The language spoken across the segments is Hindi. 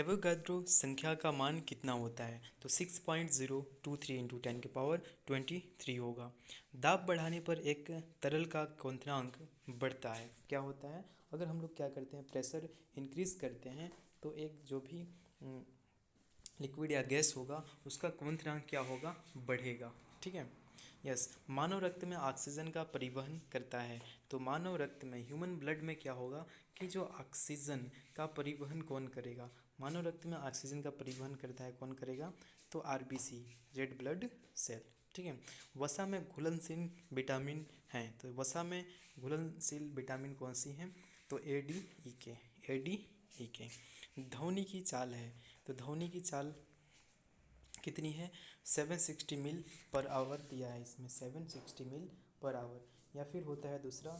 एवोगाड्रो संख्या का मान कितना होता है? तो 6.023 इंटू 10⁻23 होगा। दाब बढ़ाने पर एक तरल का क्वथनांक बढ़ता है, क्या होता है? अगर हम लोग क्या करते हैं, प्रेशर इंक्रीज करते हैं तो एक जो भी लिक्विड या गैस होगा उसका क्वथनांक क्या होगा? बढ़ेगा। ठीक है, यस। मानव रक्त में ऑक्सीजन का परिवहन करता है, तो मानव रक्त में ह्यूमन ब्लड में क्या होगा कि जो ऑक्सीजन का परिवहन कौन करेगा? मानव रक्त में ऑक्सीजन का परिवहन करता है, कौन करेगा? तो आरबीसी, रेड ब्लड सेल। ठीक है। वसा में घुलनशील विटामिन हैं, तो वसा में घुलनशील विटामिन कौन सी हैं? तो ए डी ई के, ए डी ई के। ध्वनि की चाल है, तो ध्वनि की चाल कितनी है? 760 मील पर आवर दिया है इसमें, 760 मील पर आवर। या फिर होता है दूसरा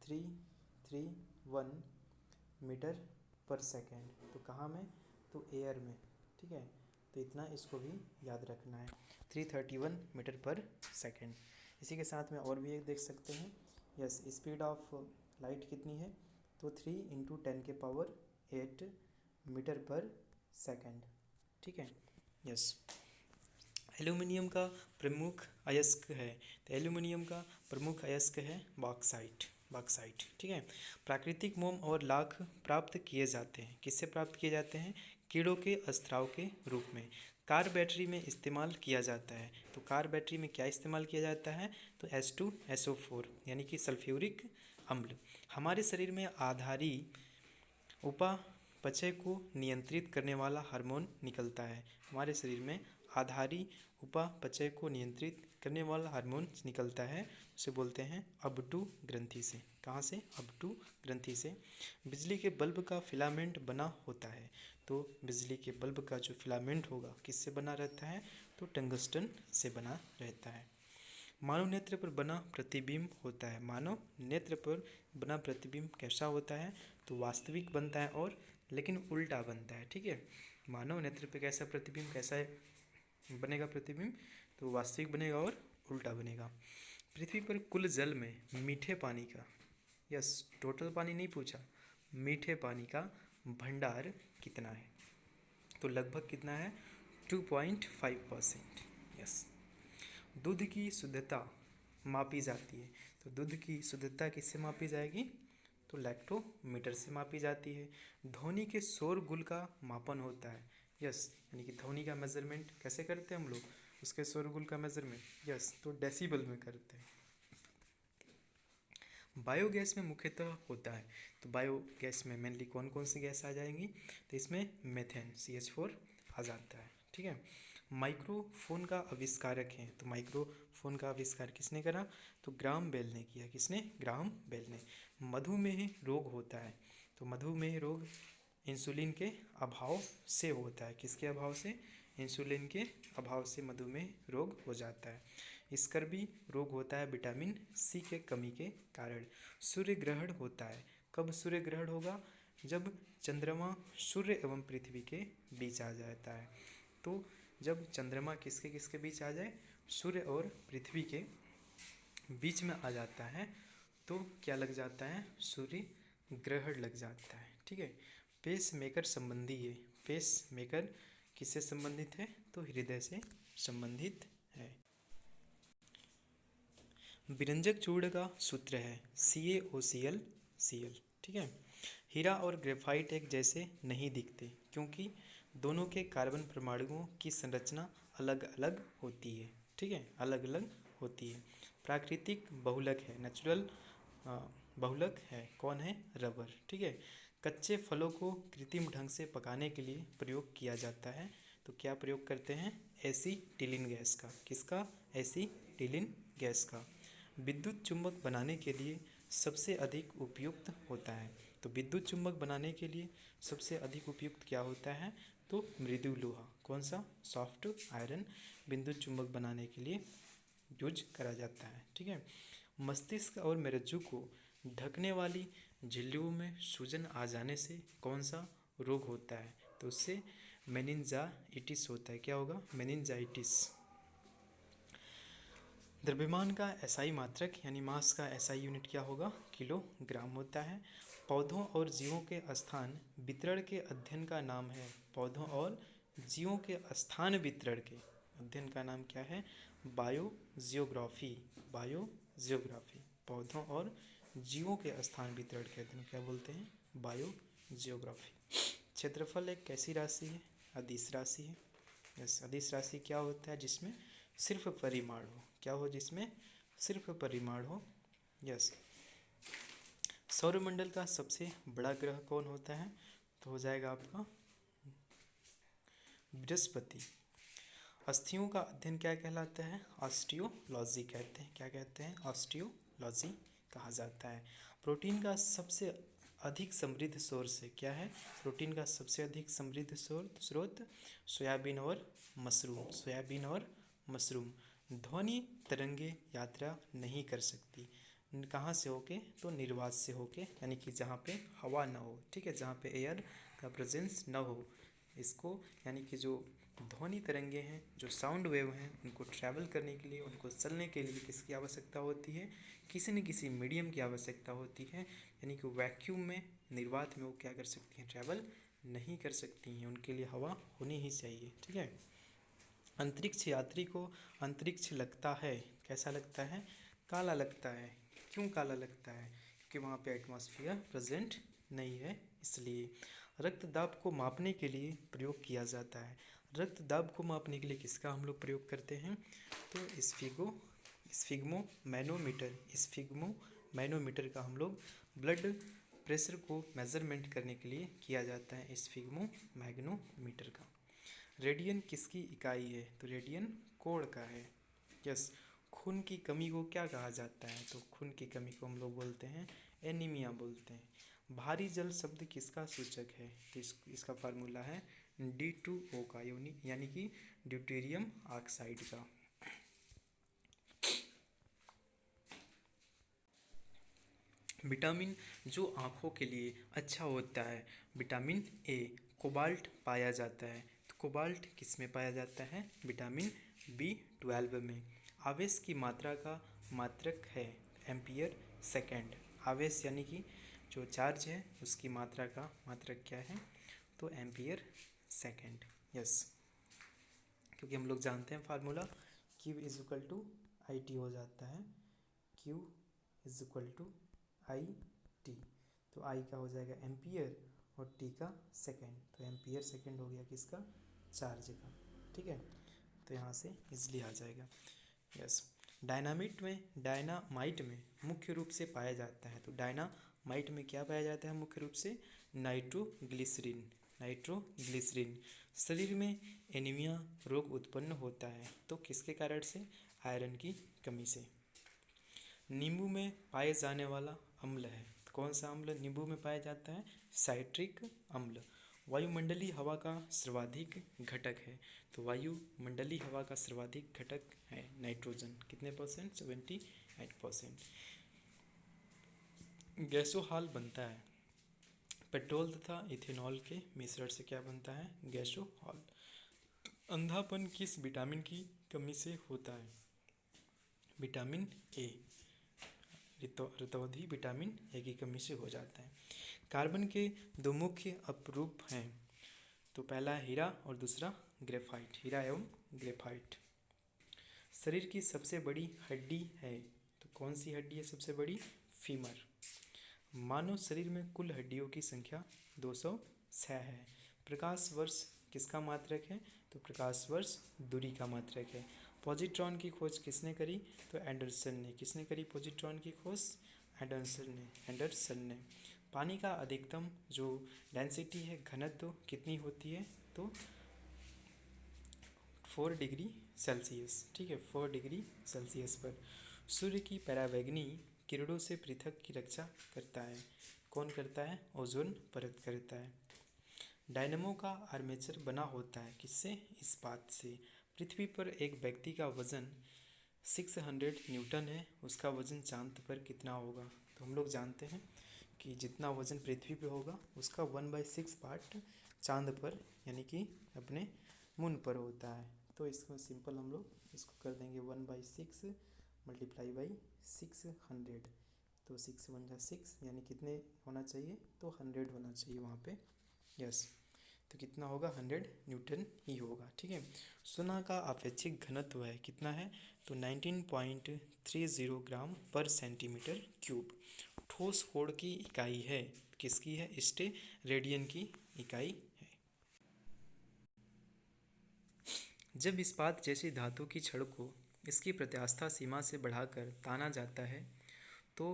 331 मीटर पर सेकेंड, तो कहाँ में? तो एयर में। ठीक है, तो इतना इसको भी याद रखना है, 331 मीटर पर सेकेंड। इसी के साथ में और भी एक देख सकते हैं, यस। स्पीड ऑफ लाइट कितनी है? तो 3 × 10⁸ मीटर पर सेकेंड। ठीक है, यस। एल्यूमिनियम का प्रमुख अयस्क है, तो एल्यूमिनियम का प्रमुख अयस्क है बॉक्साइट, बॉक्साइट। ठीक है। प्राकृतिक मोम और लाख प्राप्त किए जाते हैं, किससे प्राप्त किए जाते हैं? कीड़ों के स्त्राव के रूप में। कार बैटरी में इस्तेमाल किया जाता है, तो कार बैटरी में क्या इस्तेमाल किया जाता है? तो H2SO4 यानी कि सल्फ्यूरिक अम्ल। हमारे शरीर में आधारी उपापचय को नियंत्रित करने वाला हार्मोन निकलता है। हमारे शरीर में आधारी उपापचय को नियंत्रित करने वाला हार्मोन निकलता है, उसे बोलते हैं अबटू ग्रंथि से। कहाँ से? अबटू ग्रंथि से। बिजली के बल्ब का फिलामेंट बना होता है, तो बिजली के बल्ब का जो फिलामेंट होगा किससे बना रहता है? तो टंगस्टन से बना रहता है। मानव नेत्र पर बना प्रतिबिंब होता है, मानव नेत्र पर बना प्रतिबिंब कैसा होता है? तो वास्तविक बनता है और लेकिन उल्टा बनता है। ठीक है, मानव नेत्र पे कैसा प्रतिबिंब, कैसा बनेगा प्रतिबिंब? तो वास्तविक बनेगा और उल्टा बनेगा। पृथ्वी पर कुल जल में मीठे पानी का, यस, टोटल पानी नहीं पूछा, मीठे पानी का भंडार कितना है? तो लगभग कितना है? 2.5%। यस। दूध की शुद्धता मापी जाती है, तो दूध की शुद्धता किससे मापी जाएगी? तो लैक्टोमीटर से मापी जाती है। ध्वनि के शोरगुल का मापन होता है, यस, यानी कि ध्वनि का मेजरमेंट कैसे करते हैं हम लोग? उसके शोरगुल का मेजरमेंट, यस, तो डेसिबल में करते हैं। बायोगैस में मुख्यतः होता है, तो बायोगैस में मेनली कौन कौन सी गैस आ जाएंगी? तो इसमें मेथेन, CH4 आ जाता है। ठीक है। माइक्रोफोन का आविष्कारक है, तो माइक्रोफोन का आविष्कार किसने करा? तो ग्राहम बेल ने किया। किसने? ग्राहम बेल ने। मधुमेह रोग होता है, तो मधुमेह रोग इंसुलिन के अभाव से होता है। किसके अभाव से? इंसुलिन के अभाव से मधुमेह रोग हो जाता है। स्कर्वी रोग होता है विटामिन सी के कमी के कारण। सूर्य ग्रहण होता है, कब सूर्य ग्रहण होगा? जब चंद्रमा सूर्य एवं पृथ्वी के बीच आ जाता है। तो जब चंद्रमा किसके किसके बीच आ जाए? सूर्य और पृथ्वी के बीच में आ जाता है, तो क्या लग जाता है? सूर्य ग्रहण लग जाता है। ठीक है। पेस मेकर संबंधी है, पेस मेकर किससे संबंधित है? तो हृदय से संबंधित है। विरंजक चूर्ण का सूत्र है CaOCl। ठीक है। हीरा और ग्रेफाइट एक जैसे नहीं दिखते, क्योंकि दोनों के कार्बन परमाणुओं की संरचना अलग अलग होती है। ठीक है, अलग अलग होती है। प्राकृतिक बहुलक है, नेचुरल बहुलक है, कौन है? रबर। ठीक है। कच्चे फलों को कृत्रिम ढंग से पकाने के लिए प्रयोग किया जाता है, तो क्या प्रयोग करते हैं? एसीटिलीन गैस का। किसका? एसीटिलीन गैस का। विद्युत चुंबक बनाने के लिए सबसे अधिक उपयुक्त होता है, तो विद्युत चुंबक बनाने के लिए सबसे अधिक उपयुक्त क्या होता है? तो मृदु लोहा। कौन सा? सॉफ्ट आयरन विद्युत चुंबक बनाने के लिए यूज करा जाता है। ठीक है। मस्तिष्क और मज्जू को ढकने वाली झिल्लियों में सूजन आ जाने से कौन सा रोग होता है? तो उससे मेनिंजाइटिस होता है। क्या होगा? मेनिंजाइटिस। द्रव्यमान का एसआई मात्रक यानी मास का एसआई यूनिट क्या होगा? किलोग्राम होता है। पौधों और जीवों के स्थान वितरण के अध्ययन का नाम है। पौधों और जीवों के स्थान वितरण के अध्ययन का नाम क्या है? बायोजियोग्राफी। बायोजियोग्राफी। पौधों और जीवों के स्थान वितरण के अध्ययन क्या बोलते हैं? बायोजियोग्राफी। क्षेत्रफल एक कैसी राशि है? अदिश राशि है। यस, अदिश राशि क्या होता है? जिसमें सिर्फ परिमाण हो। क्या हो? जिसमें सिर्फ परिमाण हो। यस। सौरमंडल का सबसे बड़ा ग्रह कौन होता है? तो हो जाएगा आपका बृहस्पति। अस्थियों का अध्ययन क्या कहलाता है? ऑस्टियोलॉजी कहते हैं। क्या कहते हैं? ऑस्टियोलॉजी कहा जाता है। प्रोटीन का सबसे अधिक समृद्ध सोर्स है। क्या है? प्रोटीन का सबसे अधिक समृद्ध स्रोत सोयाबीन और मशरूम। सोयाबीन और मशरूम। ध्वनि तरंगे यात्रा नहीं कर सकती। कहाँ से होके? तो निर्वात से होके, यानी कि जहाँ पे हवा ना हो। ठीक है, जहाँ पे एयर का प्रेजेंस ना हो। इसको यानी कि जो ध्वनि तरंगे हैं, जो साउंड वेव हैं, उनको ट्रैवल करने के लिए, उनको चलने के लिए किसकी आवश्यकता होती है? किसी न किसी मीडियम की आवश्यकता होती है। यानी कि वैक्यूम में, निर्वात में वो क्या कर सकती हैं? ट्रैवल नहीं कर सकती हैं। उनके लिए हवा होनी ही चाहिए। ठीक है। अंतरिक्ष यात्री को अंतरिक्ष लगता है, कैसा लगता है? काला लगता है। क्यों काला लगता है? क्योंकि वहाँ पे एटमॉस्फेयर प्रेजेंट नहीं है, इसलिए। रक्तदाब को मापने के लिए प्रयोग किया जाता है। रक्तदाब को मापने के लिए किसका हम लोग प्रयोग करते हैं? तो स्फिग्मो मैनोमीटर का हम लोग ब्लड प्रेशर को मेजरमेंट करने के लिए किया जाता है, स्फिग्मो मैग्नोमीटर का। रेडियन किसकी इकाई है? तो रेडियन कोण का है। यस। खून की कमी को क्या कहा जाता है? तो खून की कमी को हम लोग बोलते हैं एनीमिया बोलते हैं। भारी जल शब्द किसका सूचक है? तो इसका फार्मूला है D2O का, यानी कि ड्यूटेरियम ऑक्साइड का। विटामिन जो आँखों के लिए अच्छा होता है, विटामिन ए। कोबाल्ट पाया जाता है, तो कोबाल्ट किस में पाया जाता है? विटामिन B12 में। आवेश की मात्रा का मात्रक है एम्पियर सेकेंड। आवेश यानी कि जो चार्ज है उसकी मात्रा का मात्रक क्या है? तो एम्पियर सेकेंड। यस, क्योंकि हम लोग जानते हैं formula Q is equal to IT हो जाता है। Q is equal to IT। तो I का हो जाएगा एम्पियर और T का सेकेंड। तो एम्पियर सेकेंड हो गया किसका? चार्ज का। ठीक है, तो यहाँ से इजली आ जाएगा। यस। डायनामाइट में मुख्य रूप से पाया जाता है। तो डायनामाइट में क्या पाया जाता है मुख्य रूप से? नाइट्रोग्लिसरीन। शरीर में एनीमिया रोग उत्पन्न होता है, तो किसके कारण से? आयरन की कमी से। नींबू में पाए जाने वाला अम्ल है, तो कौन सा अम्ल नींबू में पाया जाता है? साइट्रिक अम्ल। वायुमंडलीय हवा का सर्वाधिक घटक है, तो वायुमंडलीय हवा का सर्वाधिक घटक है नाइट्रोजन। कितने %? 78%। गैसोहॉल बनता है पेट्रोल तथा इथेनॉल के मिश्रण से। क्या बनता है? गैसोहॉल। अंधापन किस विटामिन की कमी से होता है? Vitamin A. ऋतौधी विटामिन ए की कमी से हो जाता है। कार्बन के दो मुख्य अपरूप हैं, तो पहला है हीरा और दूसरा ग्रेफाइट। हीरा एवं ग्रेफाइट। शरीर की सबसे बड़ी हड्डी है, तो कौन सी हड्डी है सबसे बड़ी? फीमर। मानव शरीर में कुल हड्डियों की संख्या 206 है। प्रकाश वर्ष किसका मात्रक है? तो प्रकाश वर्ष दूरी का मात्रक है। पॉजिट्रॉन की खोज किसने करी? तो एंडरसन ने। किसने करी पॉजिट्रॉन की खोज? एंडरसन ने। पानी का अधिकतम जो डेंसिटी है, घनत्व कितनी होती है? तो 4 डिग्री सेल्सियस। ठीक है, 4 डिग्री सेल्सियस पर। सूर्य की परावैंगनी किरणों से पृथक की रक्षा करता है, कौन करता है? ओजोन परत करता है। डायनमो का आर्मेचर बना होता है किससे? इस्पात से। पृथ्वी पर एक व्यक्ति का वजन 600 न्यूटन है, उसका वजन चांद पर कितना होगा? तो हम लोग जानते हैं कि जितना वजन पृथ्वी पे होगा उसका 1/6 पार्ट चांद पर, यानी कि अपने मून पर होता है। तो इसको सिंपल हम लोग इसको कर देंगे 1/6 × 600, तो 6 यानी कितने होना चाहिए, तो 100 होना चाहिए वहाँ पे। यस, तो कितना होगा, 100 न्यूटन ही होगा। ठीक है, सोना का आपेक्षिक घनत्व है कितना है, तो 19.30 ग्राम पर सेंटीमीटर क्यूब। ठोस कोण की इकाई है, किसकी है, स्टे रेडियन की इकाई है। जब इस्पात जैसी धातु की छड़ को इसकी प्रत्यास्था सीमा से बढ़ाकर ताना जाता है तो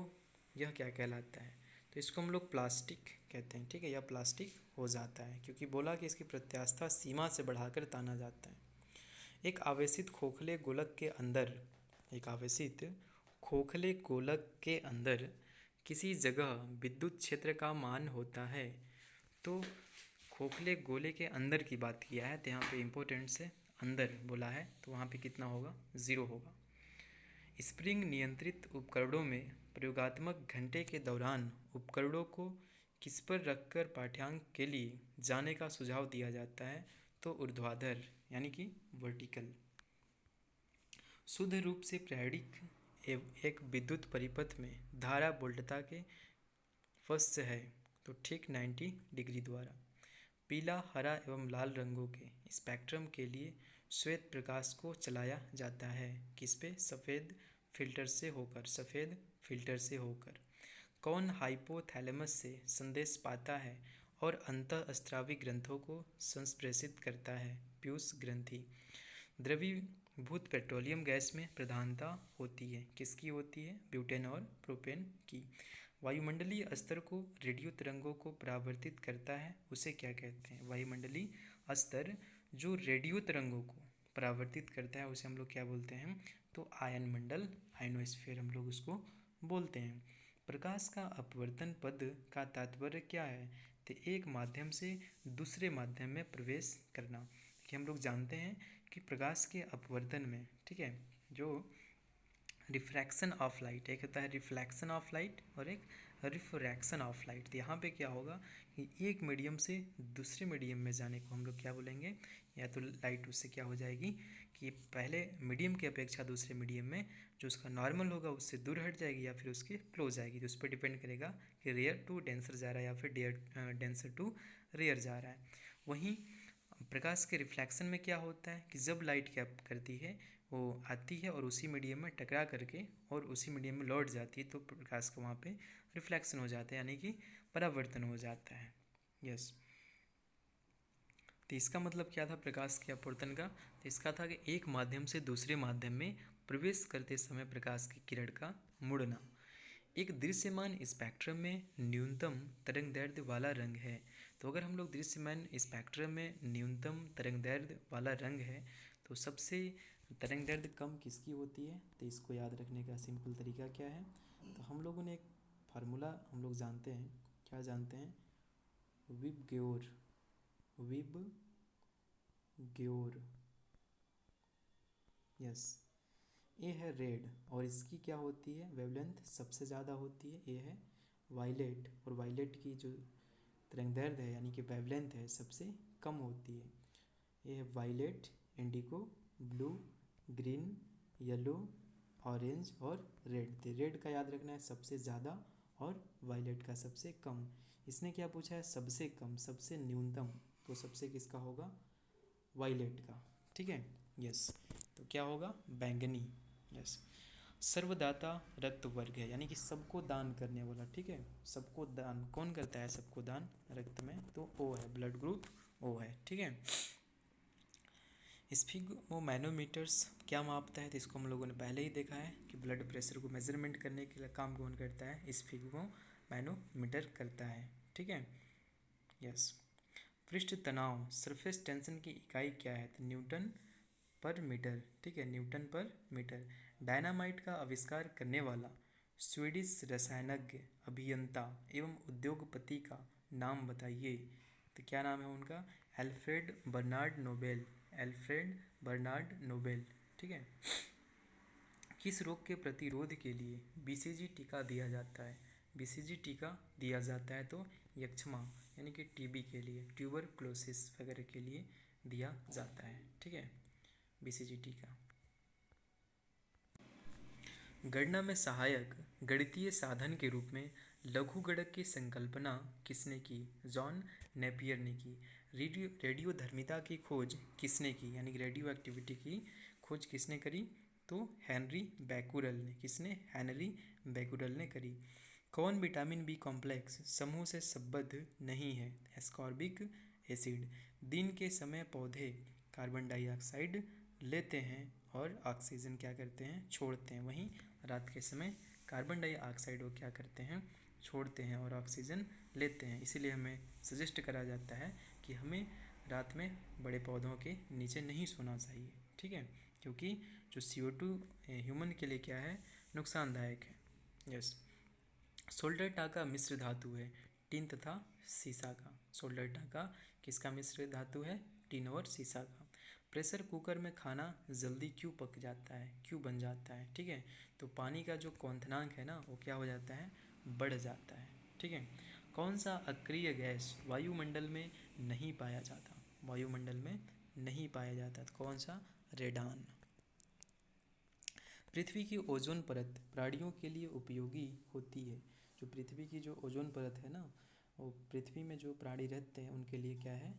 यह क्या कहलाता है, तो इसको हम लोग प्लास्टिक कहते हैं। ठीक है, यह प्लास्टिक हो जाता है क्योंकि बोला कि इसकी प्रत्यास्था सीमा से बढ़ाकर ताना जाता है। एक आवेशित खोखले गोलक के अंदर, एक आवेशित खोखले गोलक के अंदर किसी जगह विद्युत क्षेत्र का मान होता है। तो खोखले गोले के अंदर की बात किया है, तो यहाँ पे इम्पोर्टेंट से अंदर बोला है, तो वहाँ पे कितना होगा, 0 होगा। स्प्रिंग नियंत्रित उपकरणों में प्रयोगात्मक घंटे के दौरान उपकरणों को किस पर रखकर पाठ्यांक के लिए जाने का सुझाव दिया जाता है, तो ऊर्ध्वाधर यानी कि वर्टिकल। शुद्ध रूप से प्रामाणिक एक विद्युत परिपथ में धारा वोल्टता के फस्य है, तो ठीक 90 डिग्री द्वारा। पीला, हरा एवं लाल रंगों के स्पेक्ट्रम के लिए श्वेत प्रकाश को चलाया जाता है, किस पे, सफ़ेद फिल्टर से होकर, सफ़ेद फिल्टर से होकर। कौन हाइपोथैलेमस से संदेश पाता है और अंतःस्रावी ग्रंथों को संप्रेषित करता है, पीयूष ग्रंथि। द्रवीभूत पेट्रोलियम गैस में प्रधानता होती है, किसकी होती है, ब्यूटेन और प्रोपेन की। वायुमंडलीय स्तर को रेडियो तरंगों को परावर्तित करता है, उसे क्या कहते हैं, वायुमंडलीय स्तर जो रेडियो तरंगों को परावर्तित करता है उसे हम लोग क्या बोलते हैं, तो आयन मंडल, आयनोस्फीयर हम लोग उसको बोलते हैं। प्रकाश का अपवर्तन पद का तात्पर्य क्या है, तो एक माध्यम से दूसरे माध्यम में प्रवेश करना। कि हम लोग जानते हैं कि प्रकाश के अपवर्तन में, ठीक है, जो रिफ्रैक्शन ऑफ लाइट, एक होता है रिफ्लेक्शन ऑफ लाइट और एक रिफ्रैक्शन ऑफ लाइट। तो यहाँ पे क्या होगा कि एक मीडियम से दूसरे मीडियम में जाने को हम लोग क्या बोलेंगे, या तो लाइट उससे क्या हो जाएगी कि पहले मीडियम की अपेक्षा दूसरे मीडियम में जो उसका नॉर्मल होगा उससे दूर हट जाएगी या फिर उसके क्लोज आएगी। तो उस पर डिपेंड करेगा कि रेयर टू डेंसर जा रहा है या फिर डेंसर टू रेयर जा रहा है। वहीं प्रकाश के रिफ्लेक्शन में क्या होता है कि जब लाइट क्या करती है, वो आती है और उसी मीडियम में टकरा करके और उसी मीडियम में लौट जाती है, तो प्रकाश का वहाँ पे रिफ्लेक्शन हो जाता है यानी कि परावर्तन हो जाता है। यस, तो इसका मतलब क्या था प्रकाश के अपवर्तन का, तो इसका था कि एक माध्यम से दूसरे माध्यम में प्रवेश करते समय प्रकाश की किरण का मुड़ना। एक दृश्यमान स्पेक्ट्रम में न्यूनतम तरंगदैर्ध्य वाला रंग है। तो अगर हम लोग दृश्यमान स्पेक्ट्रम में न्यूनतम तरंगदैर्ध्य वाला रंग है तो सबसे तरंगदैर्ध्य कम किसकी होती है, तो इसको याद रखने का सिंपल तरीका क्या है, तो हम लोगों ने एक फार्मूला हम लोग जानते हैं, क्या जानते हैं, विबग्योर, विबग्योर। यस, ये है रेड और इसकी क्या होती है, वेवलेंथ सबसे ज़्यादा होती है। ये है वायलेट और वायलेट की जो तरंगदैर्ध्य है यानी कि वेवलेंथ है सबसे कम होती है। ये है violet, indigo, blue, green, yellow, orange और रेड। तो रेड का याद रखना है सबसे ज़्यादा और वायलेट का सबसे कम। इसने क्या पूछा है, सबसे कम, सबसे न्यूनतम, तो सबसे किसका होगा, वायलेट का। ठीक है, यस, तो क्या होगा, बैंगनी। यस, सर्वदाता रक्त वर्ग है यानी कि सबको दान करने वाला। ठीक है, सबको दान कौन करता है, सबको दान रक्त में, तो ओ है, ब्लड ग्रुप ओ है। ठीक है, स्फिग्मोमैनोमीटर्स क्या मापता है, तो इसको हम लोगों ने पहले ही देखा है कि ब्लड प्रेशर को मेजरमेंट करने के लिए काम कौन करता है, स्फिग्मोमैनोमीटर करता है। ठीक है, यस, पृष्ठ तनाव सरफेस टेंशन की इकाई क्या है, तो न्यूटन पर मीटर। ठीक है, न्यूटन पर मीटर। डायनामाइट का आविष्कार करने वाला स्वीडिश रसायनज्ञ, अभियंता एवं उद्योगपति का नाम बताइए, तो क्या नाम है उनका, Alfred Bernhard Nobel, Alfred Bernhard Nobel. ठीक है, किस रोग के प्रतिरोध के लिए बीसीजी टीका दिया जाता है, बीसीजी टीका दिया जाता है तो यक्ष्मा यानी कि टीबी के लिए, ट्यूबरक्लोसिस वगैरह के लिए दिया जाता है। ठीक है, बीसीजी टीका। गणना में सहायक गणितीय साधन के रूप में लघुगणक की संकल्पना किसने की? जॉन नेपियर ने की। रेडियोधर्मिता की खोज किसने की? यानी कि रेडियो एक्टिविटी की खोज किसने करी? तो हेनरी बैकुरल ने। किसने? हेनरी बैकुरल ने करी। कौन विटामिन बी कॉम्प्लेक्स समूह से संबद्ध नहीं है? Ascorbic acid. दिन के समय पौधे कार्बन डाइऑक्साइड लेते हैं और ऑक्सीजन क्या करते हैं? छोड़ते हैं। वहीं रात के समय कार्बन डाइऑक्साइड वो क्या करते हैं? छोड़ते हैं और ऑक्सीजन लेते हैं। इसीलिए हमें सजेस्ट करा जाता है कि हमें रात में बड़े पौधों के नीचे नहीं सोना चाहिए, ठीक है, क्योंकि जो CO2 ह्यूमन के लिए क्या है? नुकसानदायक है। यस। सोल्डर टाका मिश्र धातु है टिन तथा सीसा का। सोल्डर टाका किसका मिश्र धातु है? टिन और सीसा का। प्रेशर कुकर में खाना जल्दी क्यों पक जाता है? क्यों बन जाता है? ठीक है, तो पानी का जो क्वथनांक है ना वो क्या हो जाता है? बढ़ जाता है, ठीक है। कौन सा अक्रिय गैस वायुमंडल में नहीं पाया जाता? वायुमंडल में नहीं पाया जाता, तो कौन सा? रेडान। पृथ्वी की ओजोन परत प्राणियों के लिए उपयोगी होती है। जो पृथ्वी की जो ओजोन परत है ना, वो पृथ्वी में जो प्राणी रहते हैं उनके लिए क्या है?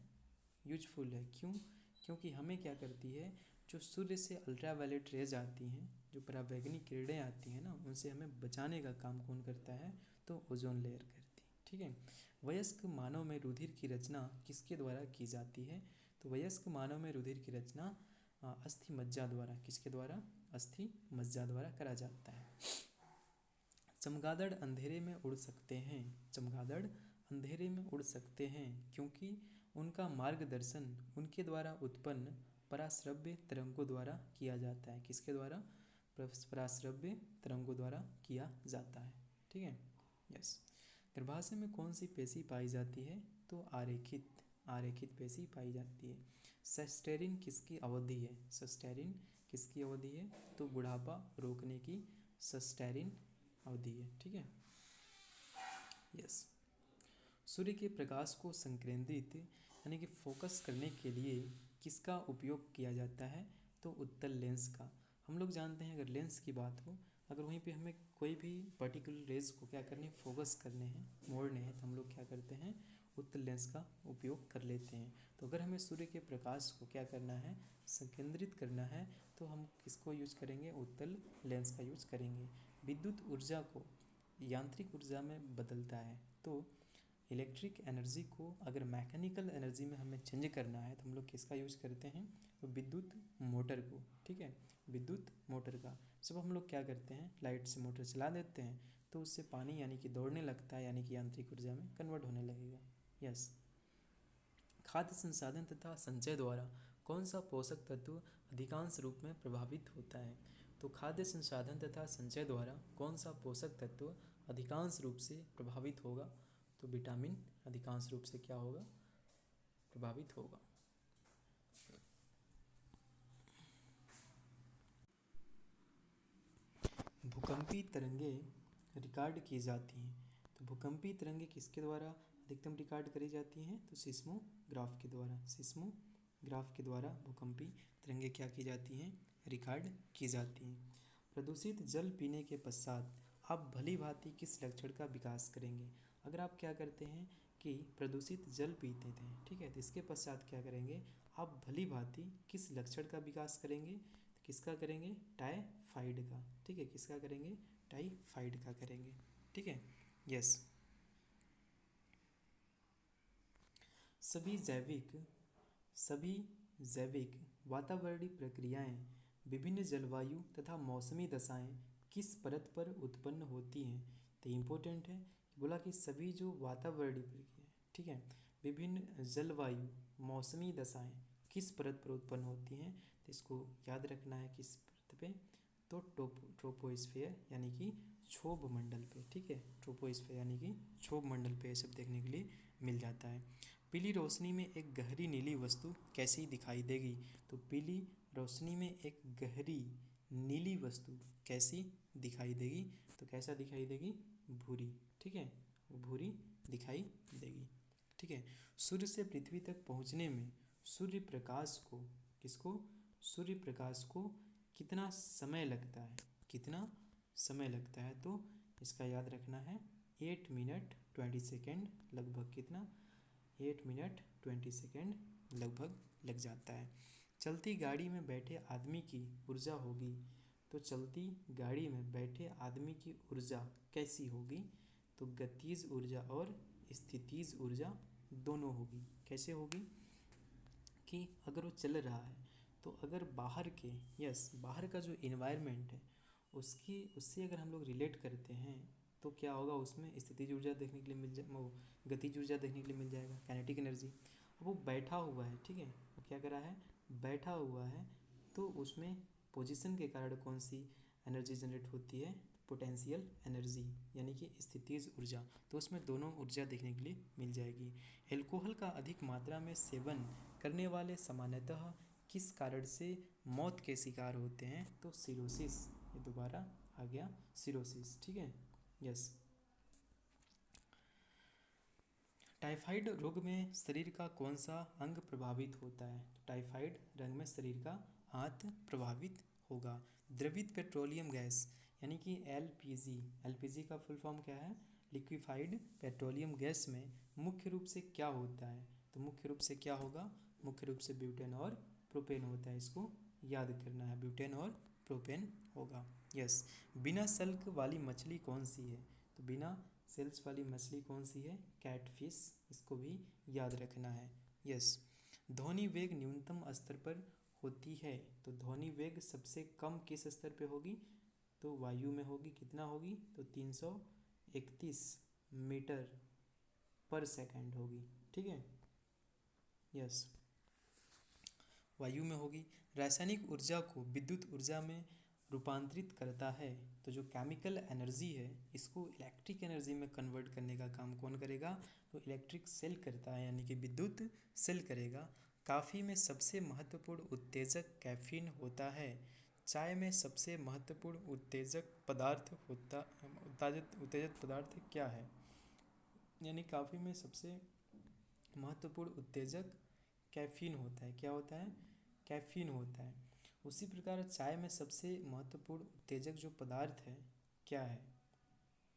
यूजफुल है। क्यों? क्योंकि हमें क्या करती है? जो सूर्य से अल्ट्रावायलेट रेज आती हैं, जो पराबैंगनी किरणें आती हैं ना, उनसे हमें बचाने का काम कौन करता है? तो ओजोन लेयर करती है, ठीक है। वयस्क मानव में रुधिर की रचना किसके द्वारा की जाती है? तो वयस्क मानव में रुधिर की रचना अस्थि मज्जा द्वारा। किसके द्वारा? अस्थि मज्जा द्वारा करा जाता है। चमगादड़ अंधेरे में उड़ सकते हैं। चमगादड़ अंधेरे में उड़ सकते हैं क्योंकि उनका मार्गदर्शन उनके द्वारा उत्पन्न पराश्रव्य तरंगों द्वारा किया जाता है। किसके द्वारा? पराश्रव्य तरंगों द्वारा किया जाता है, ठीक है। यस। गर्भाशय में कौन सी पेशी पाई जाती है? तो आरेखित पेशी पाई जाती है। सस्टेरिन किसकी अवधि है? सस्टेरिन किसकी अवधि है? तो बुढ़ापा रोकने की सस्टेरिन अवधि है, ठीक है। यस। सूर्य के प्रकाश को संकेंद्रित यानी कि फोकस करने के लिए किसका उपयोग किया जाता है? तो उत्तल लेंस का। हम लोग जानते हैं अगर लेंस की बात हो, अगर वहीं पे हमें कोई भी पर्टिकुलर रेज को क्या करने, फोकस करने हैं, मोड़ने हैं, तो हम लोग क्या करते हैं? उत्तल लेंस का उपयोग कर लेते हैं। तो अगर हमें सूर्य के प्रकाश को क्या करना है? संकेंद्रित करना है, तो हम किसको यूज करेंगे? उत्तल लेंस का यूज करेंगे। विद्युत ऊर्जा को यांत्रिक ऊर्जा में बदलता है, तो इलेक्ट्रिक एनर्जी को अगर मैकेनिकल एनर्जी में हमें चेंज करना है तो हम लोग किसका यूज़ करते हैं? तो विद्युत मोटर को, ठीक है, विद्युत मोटर का। जब हम लोग क्या करते हैं? लाइट से मोटर चला देते हैं तो उससे पानी यानी कि दौड़ने लगता है, यानी कि यांत्रिक ऊर्जा में कन्वर्ट होने लगेगा। यस। खाद्य संसाधन तथा संचय द्वारा कौन सा पोषक तत्व अधिकांश रूप में प्रभावित होता है? तो खाद्य संसाधन तथा संचय द्वारा कौन सा पोषक तत्व अधिकांश रूप से प्रभावित होगा? तो विटामिन अधिकांश रूप से क्या होगा? प्रभावित होगा। भूकंपी तरंगें रिकॉर्ड की जाती हैं, तो भूकंपी तरंगें किसके द्वारा अधिकतम रिकॉर्ड करी जाती हैं? तो सिस्मोग्राफ के द्वारा। सिस्मोग्राफ के द्वारा भूकंपी तरंगें क्या की जाती हैं? रिकॉर्ड की जाती हैं। प्रदूषित जल पीने के पश्चात आप भली भांति किस लक्षण का विकास करेंगे? अगर आप क्या करते हैं कि प्रदूषित जल पीते थे, ठीक है, तो इसके पश्चात क्या करेंगे? आप भली भांति किस लक्षण का विकास करेंगे? तो किसका करेंगे? टाइफाइड का, ठीक है, किसका करेंगे? टाइफाइड का करेंगे, ठीक है। यस। सभी जैविक वातावरणीय प्रक्रियाएं विभिन्न जलवायु तथा मौसमी दशाएं किस परत पर उत्पन्न होती हैं? तो इम्पोर्टेंट है, बोला कि सभी जो वातावरणीय प्रक्रिया, ठीक है, विभिन्न जलवायु मौसमी दशाएं किस परत पर उत्पन्न होती हैं? तो इसको याद रखना है किस परत पे? तो ट्रोपोस्फियर यानी कि क्षोभ मंडल पे, ठीक है, ट्रोपोस्फियर यानी कि क्षोभ मंडल पे ये सब देखने के लिए मिल जाता है। पीली रोशनी में एक गहरी नीली वस्तु कैसी दिखाई देगी? तो पीली रोशनी में एक गहरी नीली वस्तु कैसी दिखाई देगी? तो कैसा दिखाई देगी? भूरी, ठीक है, भूरी दिखाई देगी, ठीक है। सूर्य से पृथ्वी तक पहुंचने में सूर्य प्रकाश को किसको? सूर्य प्रकाश को कितना समय लगता है? कितना समय लगता है, तो इसका याद रखना है 8 मिनट 20 सेकेंड लगभग। कितना? 8 मिनट 20 सेकेंड लगभग लग जाता है। चलती गाड़ी में बैठे आदमी की ऊर्जा होगी, तो चलती गाड़ी में बैठे आदमी की ऊर्जा कैसी होगी? तो गतिज ऊर्जा और स्थितिज ऊर्जा दोनों होगी। कैसे होगी? कि अगर वो चल रहा है तो अगर बाहर के बाहर का जो इन्वायरमेंट है उससे अगर हम लोग रिलेट करते हैं तो क्या होगा? उसमें स्थितिज ऊर्जा देखने के लिए गतिज ऊर्जा देखने के लिए मिल जाएगा, काइनेटिक एनर्जी। अब वो बैठा हुआ है, ठीक है, वो क्या कर रहा है? बैठा हुआ है, तो उसमें पोजीशन के कारण कौन सी एनर्जी जनरेट होती है? पोटेंशियल एनर्जी, यानी कि स्थितिज ऊर्जा। तो उसमें दोनों ऊर्जा देखने के लिए मिल जाएगी। एल्कोहल का अधिक मात्रा में सेवन करने वाले सामान्यतः किस कारण से मौत के शिकार होते हैं? तो सिरोसिस। ये दोबारा आ गया, सिरोसिस, ठीक है। यस। टाइफाइड रोग में शरीर का कौन सा अंग प्रभावित होता है? टाइफाइड रोग में शरीर का हाथ प्रभावित होगा। द्रवित पेट्रोलियम गैस यानी कि एलपीजी, एलपीजी का फुल फॉर्म क्या है? लिक्विफाइड पेट्रोलियम गैस में मुख्य रूप से क्या होता है? तो मुख्य रूप से क्या होगा? मुख्य रूप से ब्यूटेन और प्रोपेन होता है। इसको याद करना है, ब्यूटेन और प्रोपेन होगा। यस। बिना सल्क वाली मछली कौन सी है? तो बिना सेल्स वाली मछली कौन सी है? कैटफिश। इसको भी याद रखना है। यस। ध्वनि वेग न्यूनतम स्तर पर होती है, तो ध्वनि वेग सबसे कम किस स्तर पे होगी? तो वायु में होगी। कितना होगी? तो 331 मीटर पर सेकंड होगी, ठीक है। यस, वायु में होगी। रासायनिक ऊर्जा को विद्युत ऊर्जा में रूपांतरित करता है, तो जो केमिकल एनर्जी है इसको इलेक्ट्रिक एनर्जी में कन्वर्ट करने का काम कौन करेगा? तो इलेक्ट्रिक सेल करता है, यानी कि विद्युत सेल करेगा। कॉफ़ी में सबसे महत्वपूर्ण उत्तेजक कैफीन होता है। चाय में सबसे महत्वपूर्ण उत्तेजक पदार्थ उत्तेजक पदार्थ क्या है? यानी कॉफ़ी में सबसे महत्वपूर्ण उत्तेजक कैफीन होता है। क्या होता है? कैफीन होता है। उसी प्रकार चाय में सबसे महत्वपूर्ण उत्तेजक जो पदार्थ है क्या है?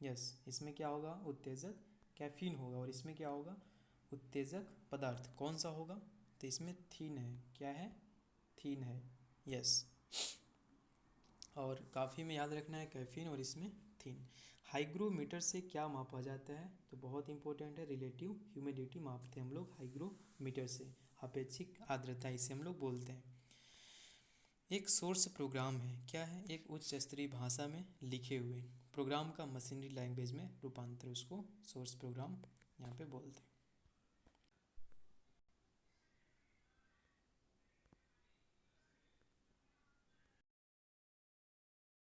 यस, इसमें क्या होगा? उत्तेजक कैफीन होगा। और इसमें क्या होगा? उत्तेजक पदार्थ कौन सा होगा? तो इसमें थीन है। क्या है? थीन है। यस। और काफ़ी में याद रखना है कैफीन, और इसमें थीन। हाइग्रोमीटर से क्या मापा जाता है? तो बहुत इंपॉर्टेंट है, रिलेटिव ह्यूमिडिटी मापते हैं हम लोग हाइग्रोमीटर से। अपेक्षिक आर्द्रता इसे हम लोग बोलते हैं। एक सोर्स प्रोग्राम है। क्या है? एक उच्च स्तरीय भाषा में लिखे हुए प्रोग्राम का मशीनरी लैंग्वेज में रूपांतर, उसको सोर्स प्रोग्राम यहाँ पे बोलते हैं।